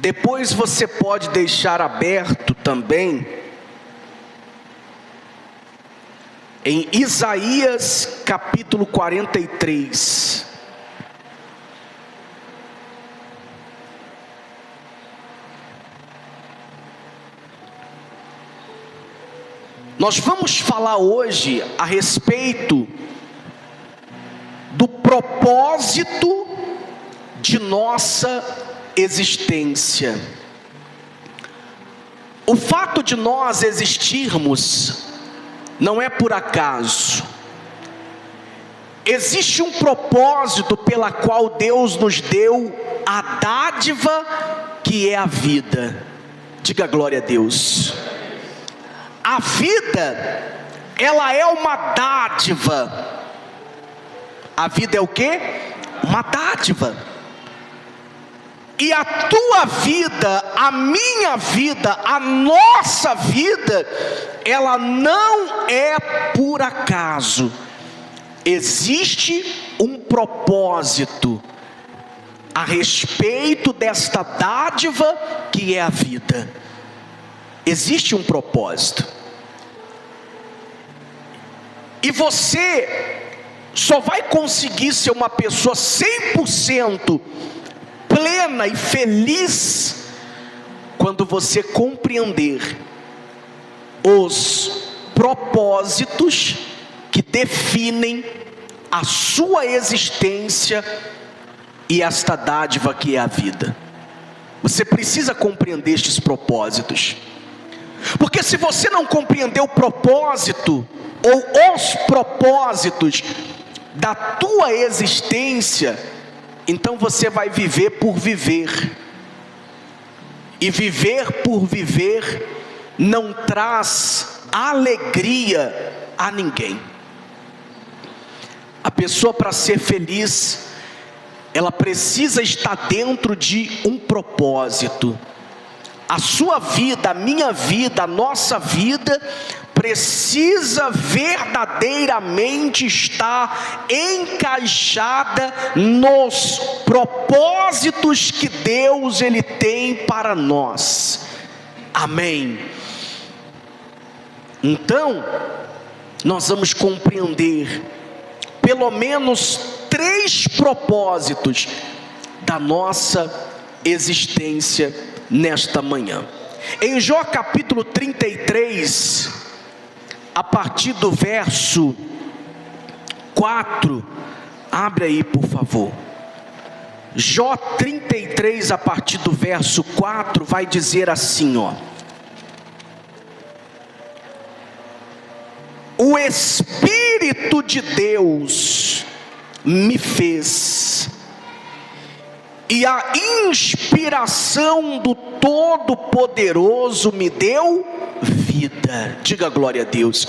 Depois você pode deixar aberto também em Isaías capítulo 43. Nós vamos falar hoje a respeito do propósito de nossa existência. O fato de nós existirmos não é por acaso. Existe um propósito pela qual Deus nos deu a dádiva que é a vida. Diga glória a Deus. A vida, ela é uma dádiva. A vida é o quê? Uma dádiva. E a tua vida, a minha vida, a nossa vida, ela não é por acaso. Existe um propósito a respeito desta dádiva que é a vida. Existe um propósito. E você só vai conseguir ser uma pessoa 100% plena e feliz quando você compreender os propósitos que definem a sua existência e esta dádiva que é a vida. Você precisa compreender estes propósitos, porque se você não compreender o propósito ou os propósitos da tua existência, então você vai viver por viver, e viver por viver não traz alegria a ninguém. A pessoa, para ser feliz, ela precisa estar dentro de um propósito. A sua vida, a minha vida, a nossa vida precisa verdadeiramente estar encaixada nos propósitos que Deus ele tem para nós. Amém. Então, nós vamos compreender pelo menos 3 propósitos da nossa existência nesta manhã. Em Jó capítulo 33, a partir do verso 4, abre aí por favor. Jó 33, a partir do verso 4, vai dizer assim, ó: o Espírito de Deus me fez, e a inspiração do Todo-Poderoso me deu vida. Diga glória a Deus.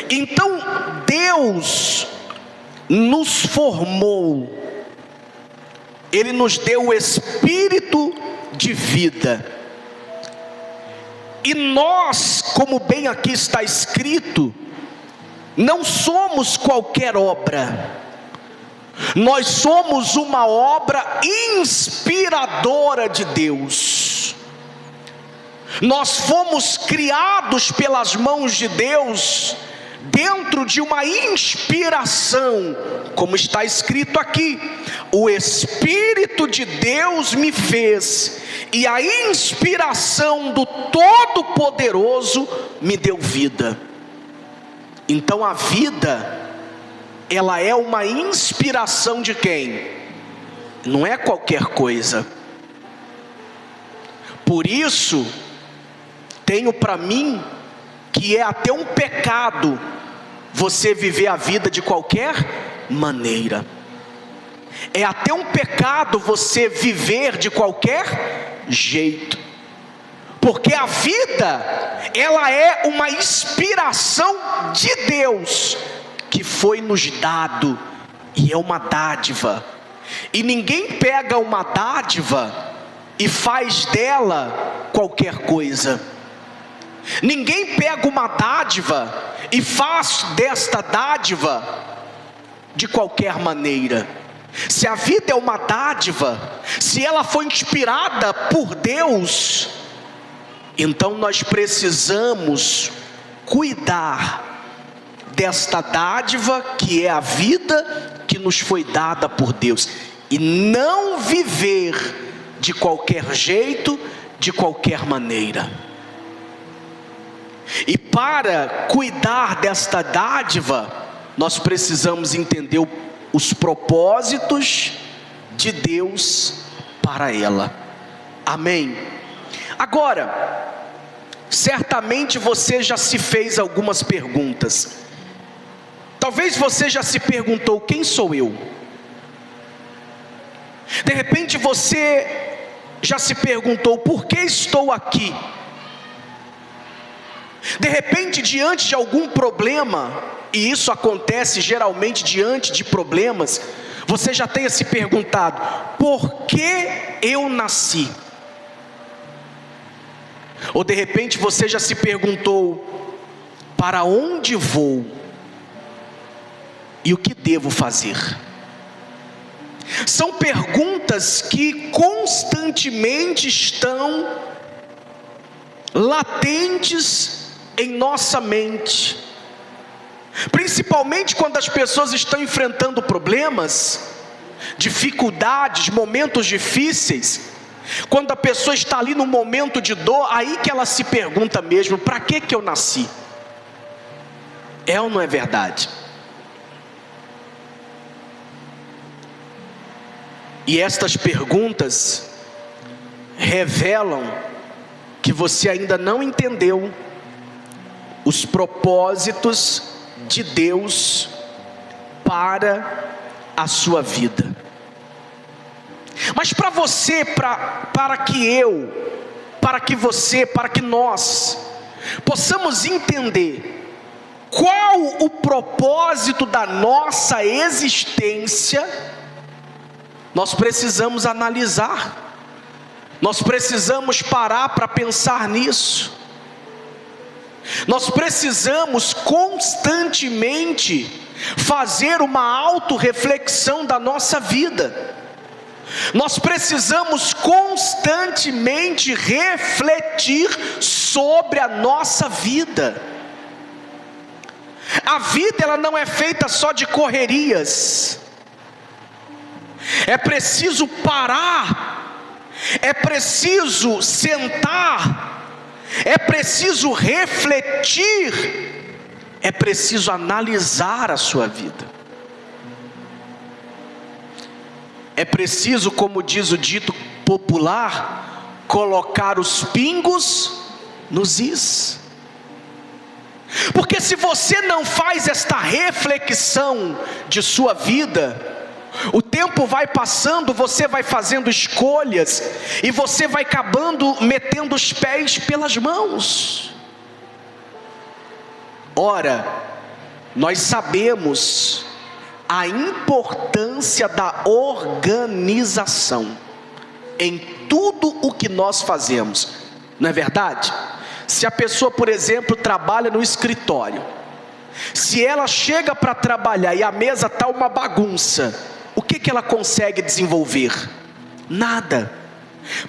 Então Deus nos formou, Ele nos deu o Espírito de vida, e nós, como bem aqui está escrito, não somos qualquer obra. Nós somos uma obra inspiradora de Deus. Nós fomos criados pelas mãos de Deus dentro de uma inspiração, como está escrito aqui: o Espírito de Deus me fez, e a inspiração do Todo-Poderoso me deu vida. Então a vida, ela é uma inspiração de quem? Não é qualquer coisa. Por isso, tenho para mim que é até um pecado você viver a vida de qualquer maneira. É até um pecado você viver de qualquer jeito. Porque a vida, ela é uma inspiração de Deus, que foi nos dado, e é uma dádiva. E ninguém pega uma dádiva e faz dela qualquer coisa. Ninguém pega uma dádiva e faz desta dádiva de qualquer maneira. Se a vida é uma dádiva, se ela foi inspirada por Deus, então nós precisamos cuidar desta dádiva que é a vida que nos foi dada por Deus, e não viver de qualquer jeito, de qualquer maneira. E para cuidar desta dádiva, nós precisamos entender os propósitos de Deus para ela. Amém? Agora, certamente você já se fez algumas perguntas. Talvez você já se perguntou: quem sou eu? De repente você já se perguntou: por que estou aqui? De repente, diante de algum problema, e isso acontece geralmente diante de problemas, você já tenha se perguntado: por que eu nasci? Ou de repente você já se perguntou: para onde vou? E o que devo fazer? São perguntas que constantemente estão latentes em nossa mente, principalmente quando as pessoas estão enfrentando problemas, dificuldades, momentos difíceis. Quando a pessoa está ali no momento de dor, aí que ela se pergunta mesmo: para que eu nasci? É ou não é verdade? E estas perguntas revelam que você ainda não entendeu os propósitos de Deus para a sua vida. Mas para você, para que você, para que nós possamos entender qual o propósito da nossa existência, nós precisamos analisar, nós precisamos parar para pensar nisso. Nós precisamos constantemente fazer uma autorreflexão da nossa vida. Nós precisamos constantemente refletir sobre a nossa vida. A vida, ela não é feita só de correrias. É preciso parar, é preciso sentar, é preciso refletir, é preciso analisar a sua vida. É preciso, como diz o dito popular, colocar os pingos nos is. Porque se você não faz esta reflexão de sua vida, o tempo vai passando, você vai fazendo escolhas, e você vai acabando metendo os pés pelas mãos. Ora, nós sabemos a importância da organização em tudo o que nós fazemos, não é verdade? Se a pessoa, por exemplo, trabalha no escritório, se ela chega para trabalhar e a mesa está uma bagunça, o que ela consegue desenvolver? Nada.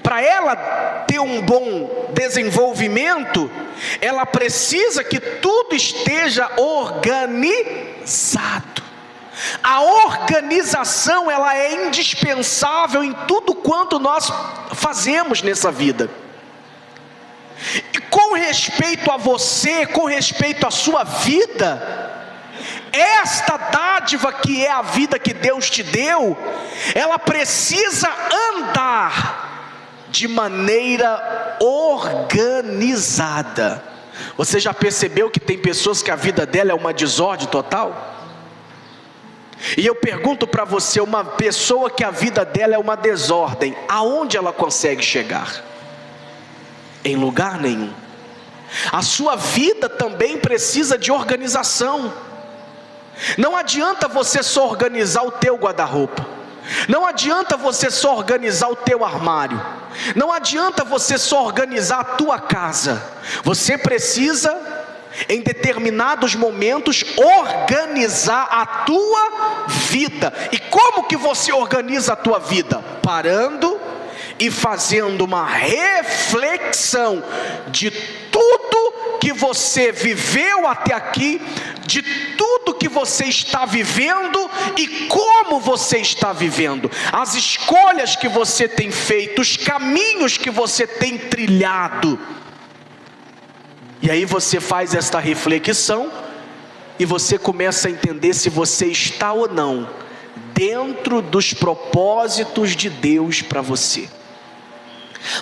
Para ela ter um bom desenvolvimento, ela precisa que tudo esteja organizado. A organização, ela é indispensável em tudo quanto nós fazemos nessa vida. E com respeito a você, com respeito à sua vida, esta dádiva que é a vida que Deus te deu, ela precisa andar de maneira organizada. Você já percebeu que tem pessoas que a vida dela é uma desordem total? E eu pergunto para você, uma pessoa que a vida dela é uma desordem, aonde ela consegue chegar? Em lugar nenhum. A sua vida também precisa de organização. Não adianta você só organizar o teu guarda-roupa, não adianta você só organizar o teu armário, não adianta você só organizar a tua casa. Você precisa em determinados momentos, organizar a tua vida. E como que você organiza a tua vida? Parando e fazendo uma reflexão de tudo que você viveu até aqui, de tudo que você está vivendo e como você está vivendo, as escolhas que você tem feito, os caminhos que você tem trilhado. E aí você faz esta reflexão e você começa a entender se você está ou não dentro dos propósitos de Deus para você.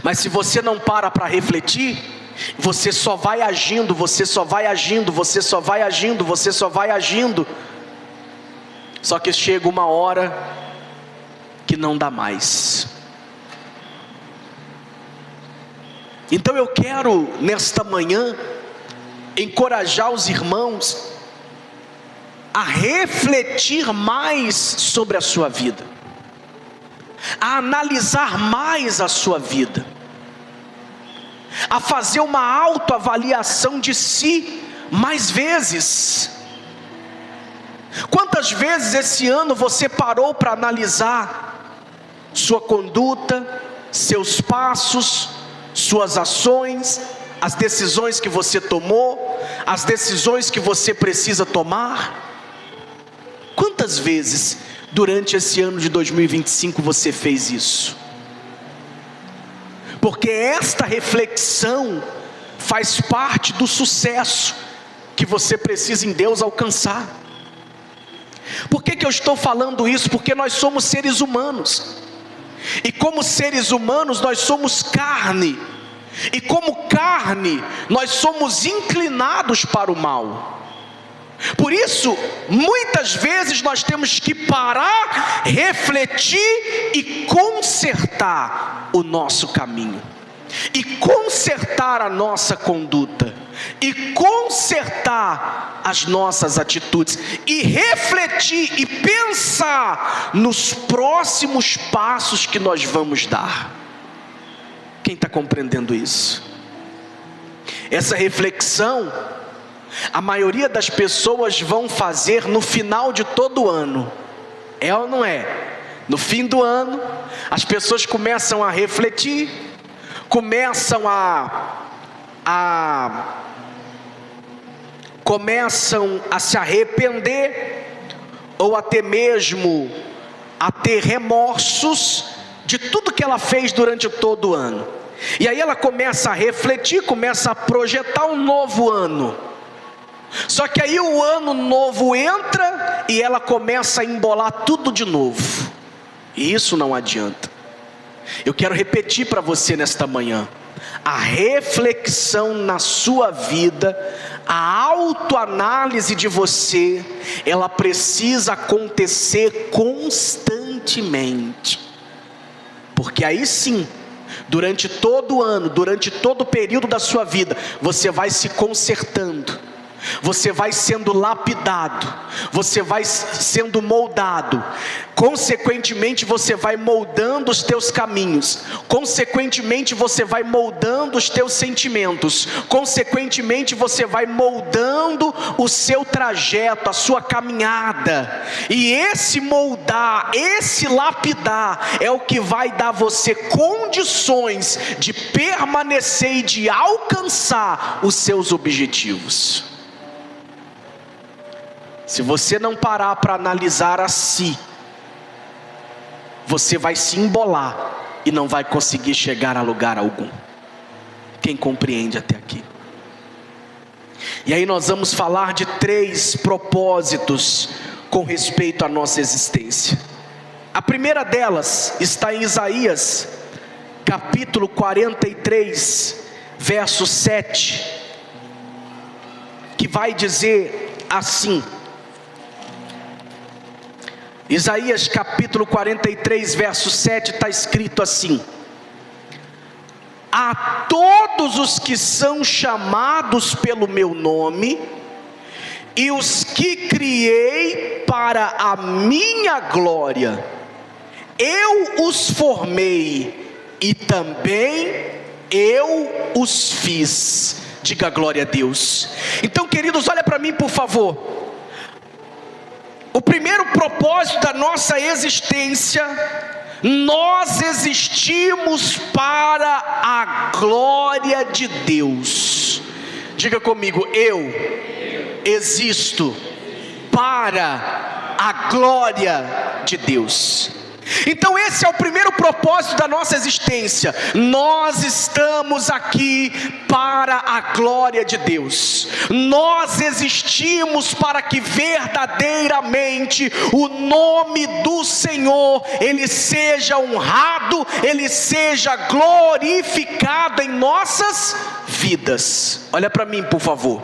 Mas se você não para refletir, você só vai agindo, você só vai agindo, você só vai agindo, você só vai agindo. Só que chega uma hora que não dá mais. Então eu quero nesta manhã encorajar os irmãos a refletir mais sobre a sua vida, a analisar mais a sua vida, a fazer uma autoavaliação de si mais vezes. Quantas vezes esse ano você parou para analisar sua conduta, seus passos, suas ações, as decisões que você tomou, as decisões que você precisa tomar? Quantas vezes durante esse ano de 2025 você fez isso? Porque esta reflexão faz parte do sucesso que você precisa em Deus alcançar. Por que eu estou falando isso? Porque nós somos seres humanos, e como seres humanos nós somos carne, e como carne nós somos inclinados para o mal. Por isso, muitas vezes nós temos que parar, refletir e consertar o nosso caminho, e consertar a nossa conduta, e consertar as nossas atitudes, e refletir e pensar nos próximos passos que nós vamos dar. Quem está compreendendo isso? Essa reflexão, a maioria das pessoas vão fazer no final de todo ano. É ou não é? No fim do ano, as pessoas começam a refletir, começam a se arrepender, ou até mesmo a ter remorsos de tudo que ela fez durante todo o ano. E aí ela começa a refletir, começa a projetar um novo ano. Só que aí o ano novo entra e ela começa a embolar tudo de novo. E isso não adianta. Eu quero repetir para você nesta manhã: a reflexão na sua vida, a autoanálise de você, ela precisa acontecer constantemente. Porque aí sim, durante todo o ano, durante todo o período da sua vida, você vai se consertando, você vai sendo lapidado, você vai sendo moldado. Consequentemente você vai moldando os teus caminhos, consequentemente você vai moldando os teus sentimentos, consequentemente você vai moldando o seu trajeto, a sua caminhada. E esse moldar, esse lapidar é o que vai dar você condições de permanecer e de alcançar os seus objetivos. Se você não parar para analisar a si, você vai se embolar e não vai conseguir chegar a lugar algum. Quem compreende até aqui? E aí nós vamos falar de 3 propósitos com respeito à nossa existência. A primeira delas está em Isaías, capítulo 43, verso 7, que vai dizer assim. Isaías capítulo 43, verso 7, está escrito assim: a todos os que são chamados pelo meu nome, e os que criei para a minha glória, eu os formei, e também eu os fiz. Diga glória a Deus. Então, queridos, olha para mim por favor. O primeiro propósito da nossa existência: nós existimos para a glória de Deus. Diga comigo: eu existo para a glória de Deus. Então esse é o primeiro propósito da nossa existência. Nós estamos aqui para a glória de Deus. Nós existimos para que verdadeiramente o nome do Senhor, Ele seja honrado, Ele seja glorificado em nossas vidas. Olha para mim por favor.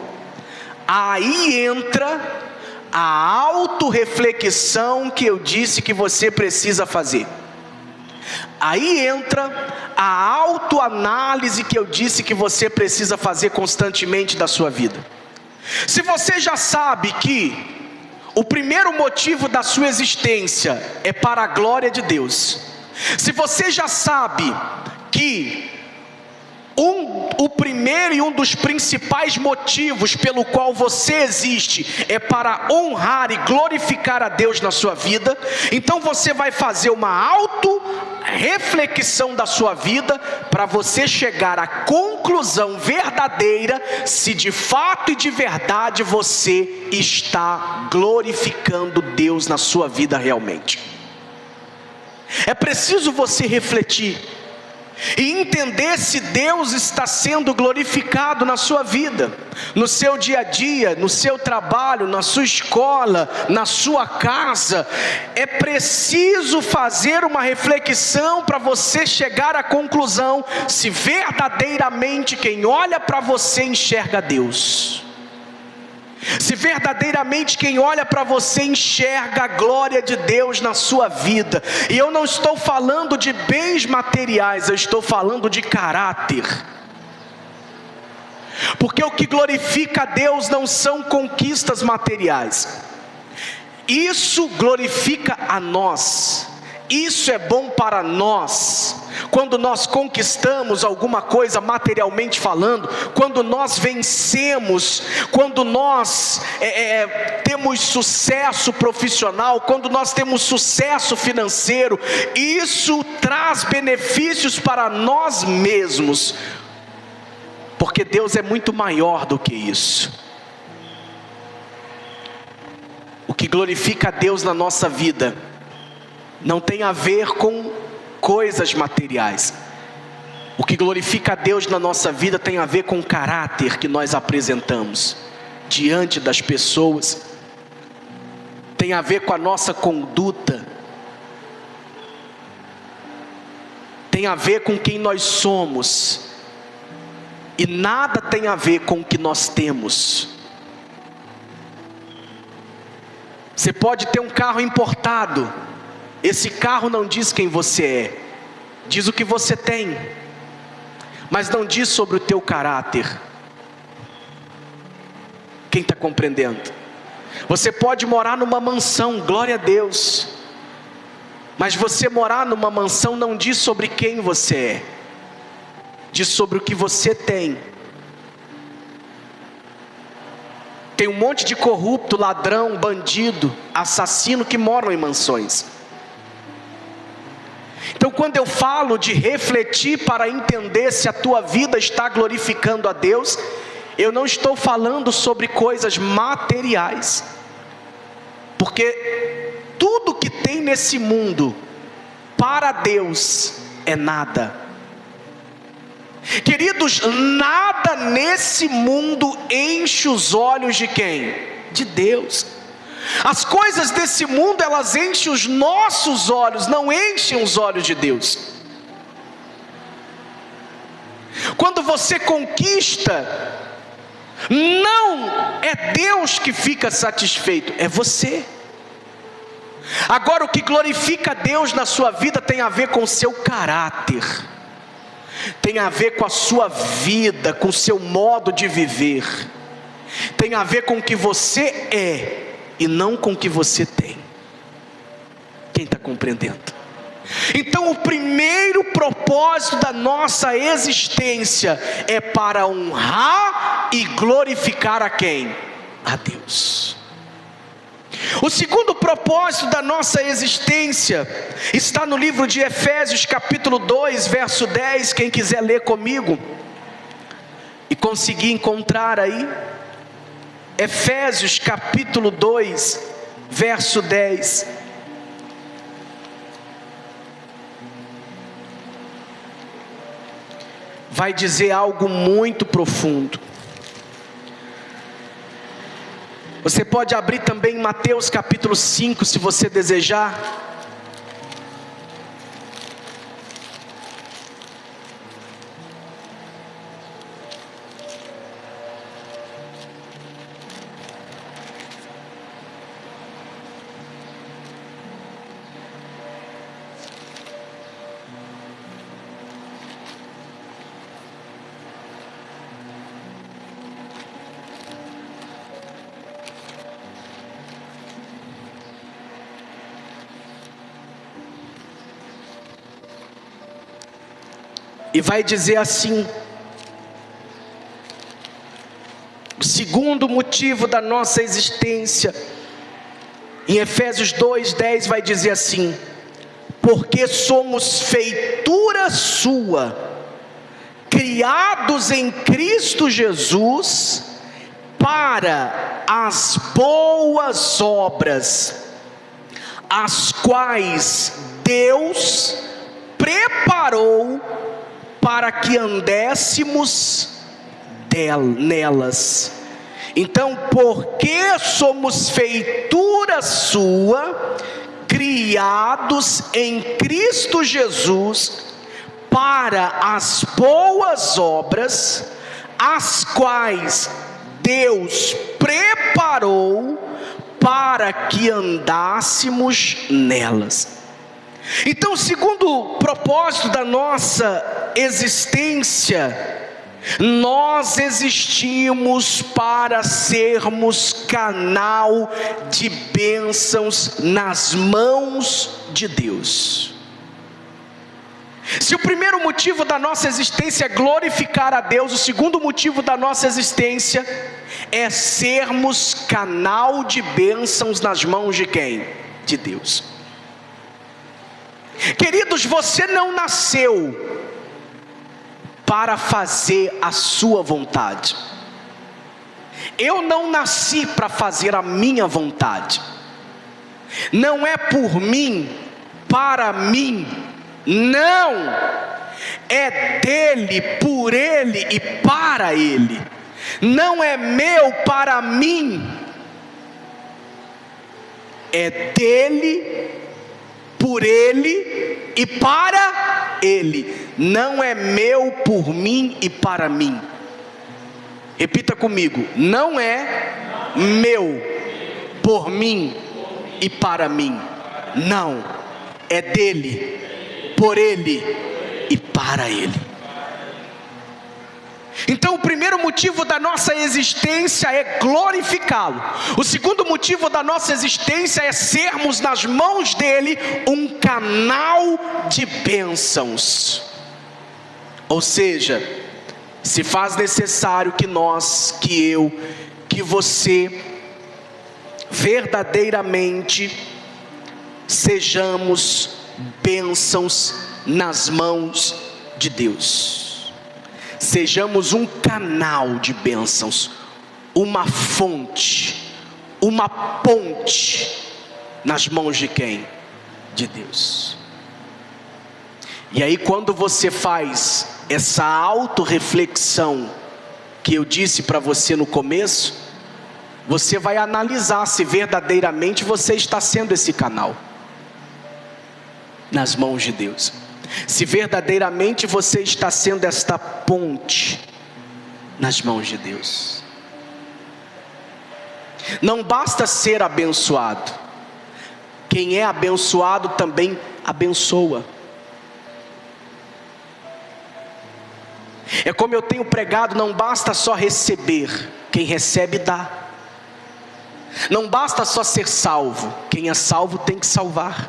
Aí entra a autorreflexão que eu disse que você precisa fazer. Aí entra a autoanálise que eu disse que você precisa fazer constantemente da sua vida. Se você já sabe que o primeiro motivo da sua existência é para a glória de Deus, se você já sabe que o primeiro e um dos principais motivos pelo qual você existe é para honrar e glorificar a Deus na sua vida, então você vai fazer uma auto-reflexão da sua vida para você chegar à conclusão verdadeira se de fato e de verdade você está glorificando Deus na sua vida realmente. É preciso você refletir e entender se Deus está sendo glorificado na sua vida, no seu dia a dia, no seu trabalho, na sua escola, na sua casa. É preciso fazer uma reflexão para você chegar à conclusão se verdadeiramente quem olha para você enxerga Deus. Se verdadeiramente quem olha para você enxerga a glória de Deus na sua vida. E eu não estou falando de bens materiais, eu estou falando de caráter. Porque o que glorifica a Deus não são conquistas materiais. Isso glorifica a nós. Isso é bom para nós. Quando nós conquistamos alguma coisa materialmente falando, quando nós vencemos, quando nós temos sucesso profissional, quando nós temos sucesso financeiro, isso traz benefícios para nós mesmos, porque Deus é muito maior do que isso. O que glorifica a Deus na nossa vida não tem a ver com coisas materiais. O que glorifica a Deus na nossa vida tem a ver com o caráter que nós apresentamos diante das pessoas, tem a ver com a nossa conduta, tem a ver com quem nós somos, e nada tem a ver com o que nós temos. Você pode ter um carro importado, esse carro não diz quem você é, diz o que você tem, mas não diz sobre o teu caráter. Quem está compreendendo? Você pode morar numa mansão, glória a Deus, mas você morar numa mansão não diz sobre quem você é, diz sobre o que você tem. Tem um monte de corrupto, ladrão, bandido, assassino que moram em mansões. Então quando eu falo de refletir para entender se a tua vida está glorificando a Deus, eu não estou falando sobre coisas materiais, porque tudo que tem nesse mundo para Deus é nada. Queridos, nada nesse mundo enche os olhos de quem? De Deus. As coisas desse mundo, elas enchem os nossos olhos, não enchem os olhos de Deus. Quando você conquista, não é Deus que fica satisfeito, é você. Agora o que glorifica a Deus na sua vida tem a ver com o seu caráter, tem a ver com a sua vida, com o seu modo de viver, tem a ver com o que você é e não com o que você tem. Quem está compreendendo? Então o primeiro propósito da nossa existência é para honrar e glorificar a quem? A Deus. O segundo propósito da nossa existência está no livro de Efésios capítulo 2, verso 10, quem quiser ler comigo e conseguir encontrar aí, Efésios capítulo 2, verso 10, vai dizer algo muito profundo. Você pode abrir também em Mateus capítulo 5, se você desejar. E vai dizer assim: o segundo motivo da nossa existência, em Efésios 2:10 vai dizer assim: porque somos feitura sua, criados em Cristo Jesus, para as boas obras, as quais Deus preparou para que andéssemos nelas. Então, porque somos feitura sua, criados em Cristo Jesus, para as boas obras, as quais Deus preparou para que andássemos nelas. Então, segundo propósito da nossa existência, nós existimos para sermos canal de bênçãos nas mãos de Deus. Se o primeiro motivo da nossa existência é glorificar a Deus, o segundo motivo da nossa existência é sermos canal de bênçãos nas mãos de quem? De Deus. Queridos, você não nasceu para fazer a sua vontade. Eu não nasci para fazer a minha vontade. Não é por mim, para mim. Não. É dele, por ele e para ele. Não é meu para mim. É dele, por ele e para ele. Não é meu por mim e para mim. Repita comigo: não é meu por mim e para mim. Não, é dele, por ele e para ele. Então o primeiro motivo da nossa existência é glorificá-lo. O segundo motivo da nossa existência é sermos nas mãos dele um canal de bênçãos. Ou seja, se faz necessário que nós, que eu, que você verdadeiramente sejamos bênçãos nas mãos de Deus. Sejamos um canal de bênçãos, uma fonte, uma ponte nas mãos de quem? De Deus. E aí quando você faz essa autorreflexão que eu disse para você no começo, você vai analisar se verdadeiramente você está sendo esse canal nas mãos de Deus. Se verdadeiramente você está sendo esta ponte nas mãos de Deus. Não basta ser abençoado. Quem é abençoado também abençoa. É como eu tenho pregado, não basta só receber, quem recebe dá. Não basta só ser salvo, quem é salvo tem que salvar.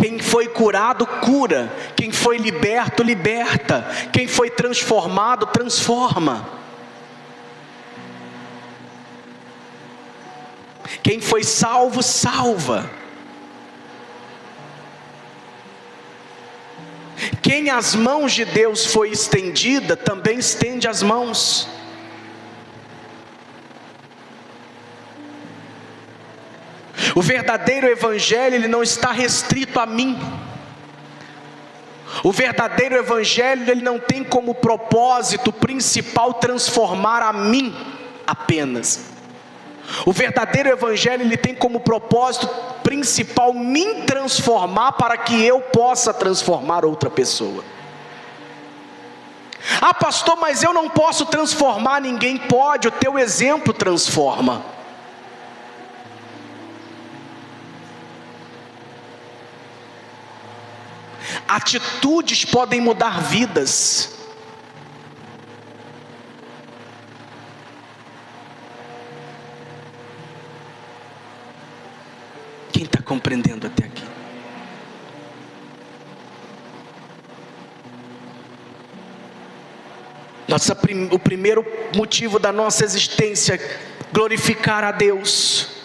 Quem foi curado, cura. Quem foi liberto, liberta. Quem foi transformado, transforma. Quem foi salvo, salva. Quem as mãos de Deus foi estendida, também estende as mãos. O verdadeiro evangelho, ele não está restrito a mim. O verdadeiro evangelho, ele não tem como propósito principal transformar a mim apenas. O verdadeiro evangelho, ele tem como propósito principal me transformar para que eu possa transformar outra pessoa. Ah, pastor, mas eu não posso transformar ninguém. Pode, o teu exemplo transforma. Atitudes podem mudar vidas. Quem está compreendendo até aqui? O primeiro motivo da nossa existência, glorificar a Deus.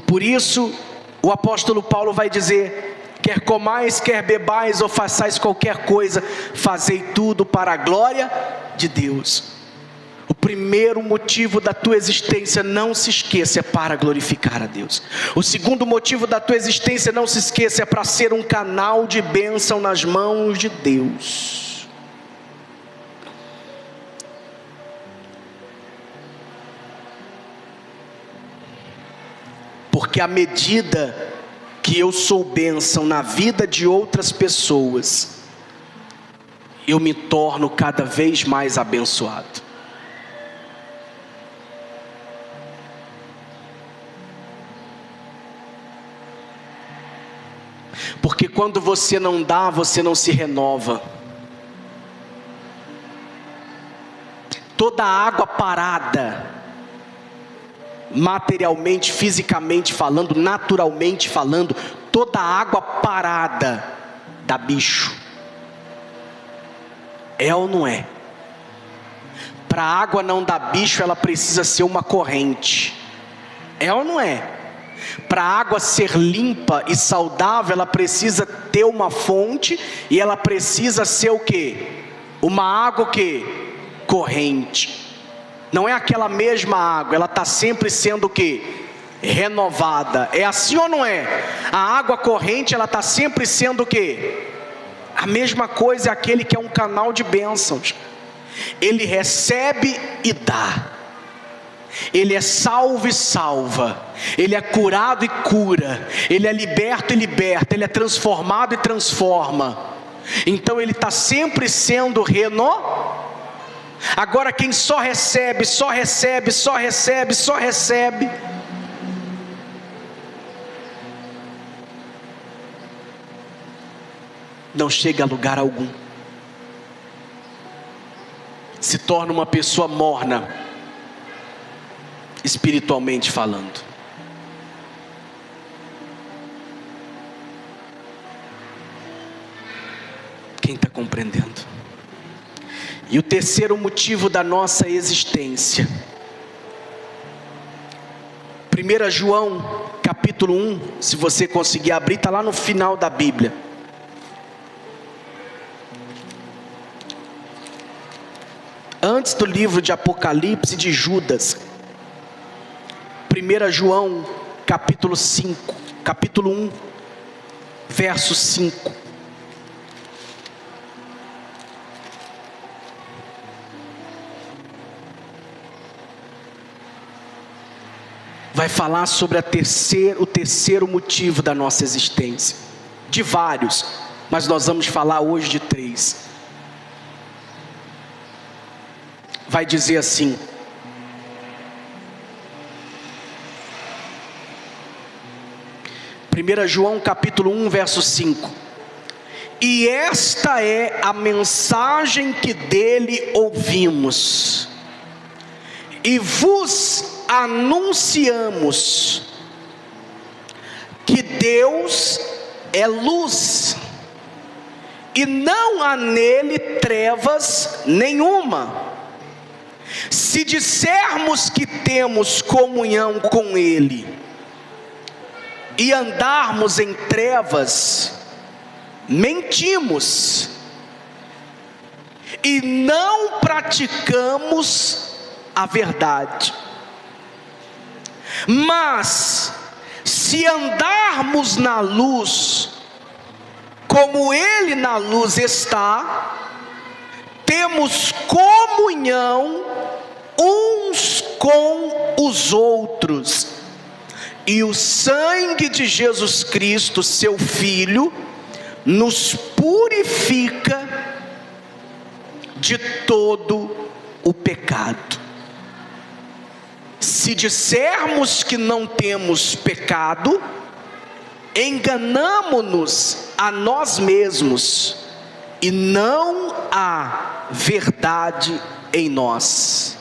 Por isso, o apóstolo Paulo vai dizer: quer comais, quer bebais, ou façais qualquer coisa, fazei tudo para a glória de Deus. O primeiro motivo da tua existência, não se esqueça, é para glorificar a Deus. O segundo motivo da tua existência, não se esqueça, é para ser um canal de bênção nas mãos de Deus. Porque à medida que eu sou bênção na vida de outras pessoas, eu me torno cada vez mais abençoado. Porque quando você não dá, você não se renova. Toda água parada, materialmente, fisicamente falando, naturalmente falando, toda água parada dá bicho. É ou não é? Para a água não dar bicho, ela precisa ser uma corrente. É ou não é? Para a água ser limpa e saudável, ela precisa ter uma fonte, e ela precisa ser o quê? Uma água o quê? Corrente. Não é aquela mesma água, ela está sempre sendo o quê? Renovada. É assim ou não é? A água corrente, ela está sempre sendo o quê? A mesma coisa é aquele que é um canal de bênçãos. Ele recebe e dá. Ele é salvo e salva. Ele é curado e cura. Ele é liberto e liberta. Ele é transformado e transforma. Então ele está sempre sendo renovado. Agora quem só recebe, só recebe, só recebe, só recebe, não chega a lugar algum. Se torna uma pessoa morna, espiritualmente falando. Quem está compreendendo? E o terceiro motivo da nossa existência, 1 João capítulo 1, se você conseguir abrir, está lá no final da Bíblia. Antes do livro de Apocalipse de Judas. 1 João capítulo 5, capítulo 1, verso 5. Vai falar sobre o terceiro motivo da nossa existência. De vários, mas nós vamos falar hoje de 3. Vai dizer assim: Primeira João capítulo 1, verso 5. E esta é a mensagem que dele ouvimos, e vos anunciamos que Deus é luz, e não há nele trevas nenhuma. Se dissermos que temos comunhão com Ele e andarmos em trevas, mentimos e não praticamos a verdade. Mas se andarmos na luz, como Ele na luz está, temos comunhão uns com os outros, e o sangue de Jesus Cristo, seu Filho, nos purifica de todo o pecado. Se dissermos que não temos pecado, enganamo-nos a nós mesmos, e não há verdade em nós.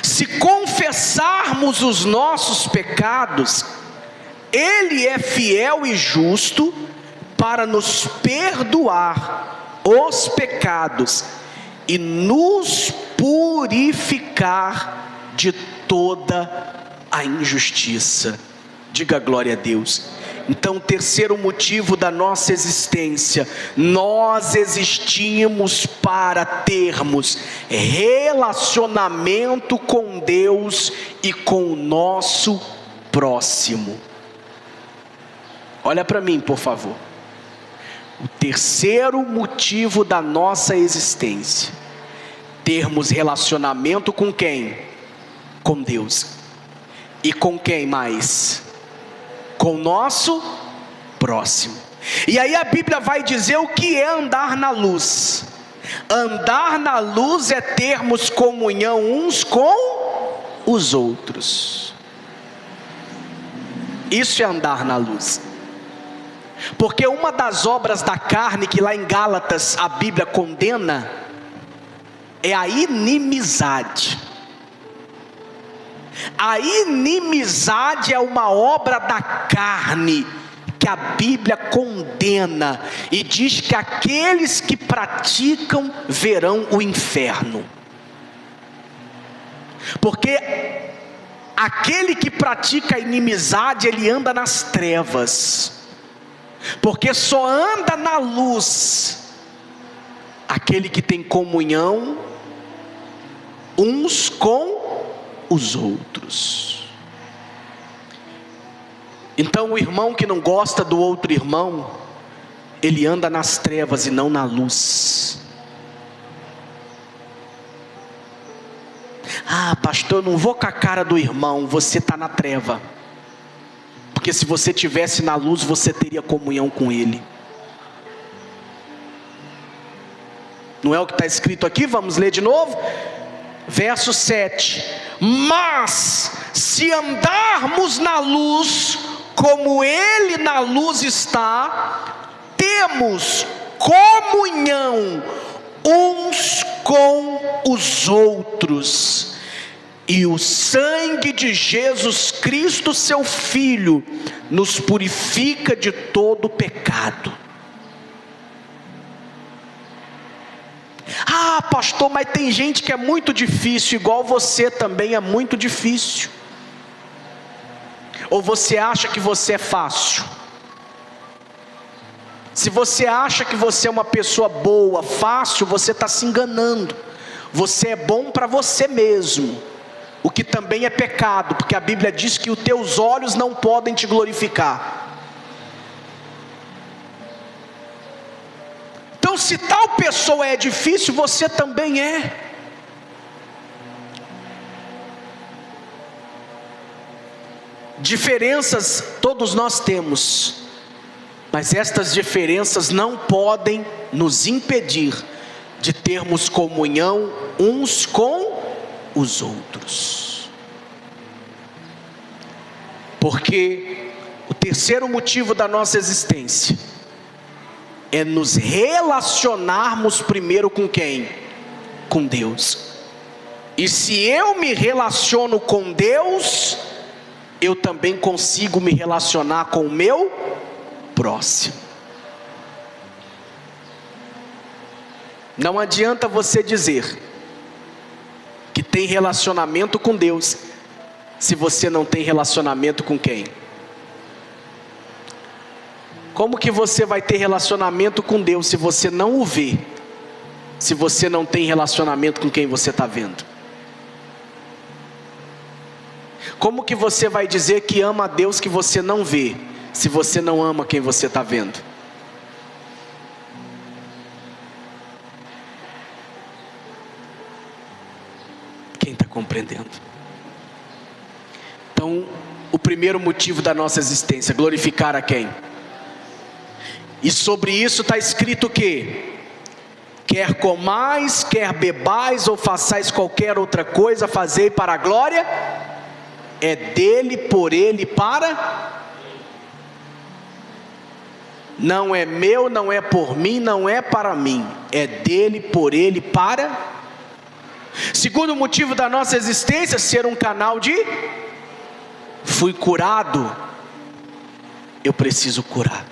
Se confessarmos os nossos pecados, Ele é fiel e justo para nos perdoar os pecados e nos purificar de toda a injustiça. Diga glória a Deus. Então, o terceiro motivo da nossa existência: nós existimos para termos relacionamento com Deus e com o nosso próximo. Olha para mim, por favor. O terceiro motivo da nossa existência: termos relacionamento com quem? Com Deus. E com quem mais? Com o nosso próximo. E aí a Bíblia vai dizer o que é andar na luz. Andar na luz é termos comunhão uns com os outros. Isso é andar na luz. Porque uma das obras da carne que lá em Gálatas a Bíblia condena é a inimizade. A inimizade é uma obra da carne que a Bíblia condena e diz que aqueles que praticam verão o inferno. Porque aquele que pratica a inimizade, ele anda nas trevas. Porque só anda na luz aquele que tem comunhão uns com os outros. Então o irmão que não gosta do outro irmão, ele anda nas trevas e não na luz. Ah, pastor, eu não vou com a cara do irmão. Você está na treva. Porque se você estivesse na luz, você teria comunhão com ele. Não é o que está escrito aqui? Vamos ler de novo. Verso 7: mas se andarmos na luz, como Ele na luz está, temos comunhão uns com os outros, e o sangue de Jesus Cristo, seu Filho, nos purifica de todo pecado. Ah, pastor, mas tem gente que é muito difícil, igual você também é muito difícil. Ou você acha que você é fácil? Se você acha que você é uma pessoa boa, fácil, você está se enganando. Você é bom para você mesmo, o que também é pecado, porque a Bíblia diz que os teus olhos não podem te glorificar. Então, se tal pessoa é difícil, você também é. Diferenças todos nós temos, mas estas diferenças não podem nos impedir de termos comunhão uns com os outros. Porque o terceiro motivo da nossa existência é nos relacionarmos primeiro com quem? Com Deus. E se eu me relaciono com Deus, eu também consigo me relacionar com o meu próximo. Não adianta você dizer que tem relacionamento com Deus, se você não tem relacionamento com quem? Como que você vai ter relacionamento com Deus se você não o vê? Se você não tem relacionamento com quem você está vendo? Como que você vai dizer que ama a Deus que você não vê, se você não ama quem você está vendo? Quem está compreendendo? Então, o primeiro motivo da nossa existência, glorificar a quem? E sobre isso está escrito que: quer comais, quer bebais, ou façais qualquer outra coisa, fazei para a glória, é dele, por ele, para. Não é meu, não é por mim, não é para mim, é dele, por ele, para. Segundo motivo da nossa existência, ser um canal de: fui curado, eu preciso curar.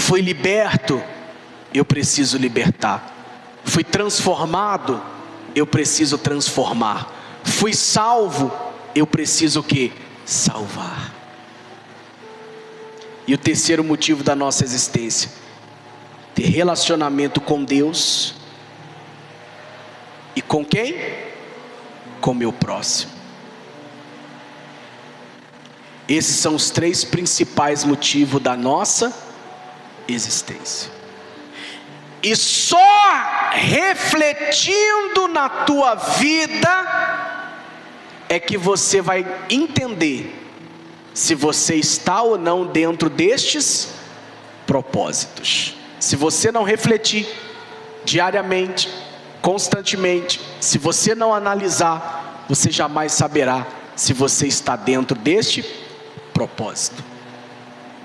Fui liberto, eu preciso libertar. Fui transformado, eu preciso transformar. Fui salvo, eu preciso o quê? Salvar. E o terceiro motivo da nossa existência, ter relacionamento com Deus. E com quem? Com meu próximo. Esses são os três principais motivos da nossa existência. E só refletindo na tua vida é que você vai entender se você está ou não dentro destes propósitos. Se você não refletir diariamente, constantemente, se você não analisar, você jamais saberá se você está dentro deste propósito.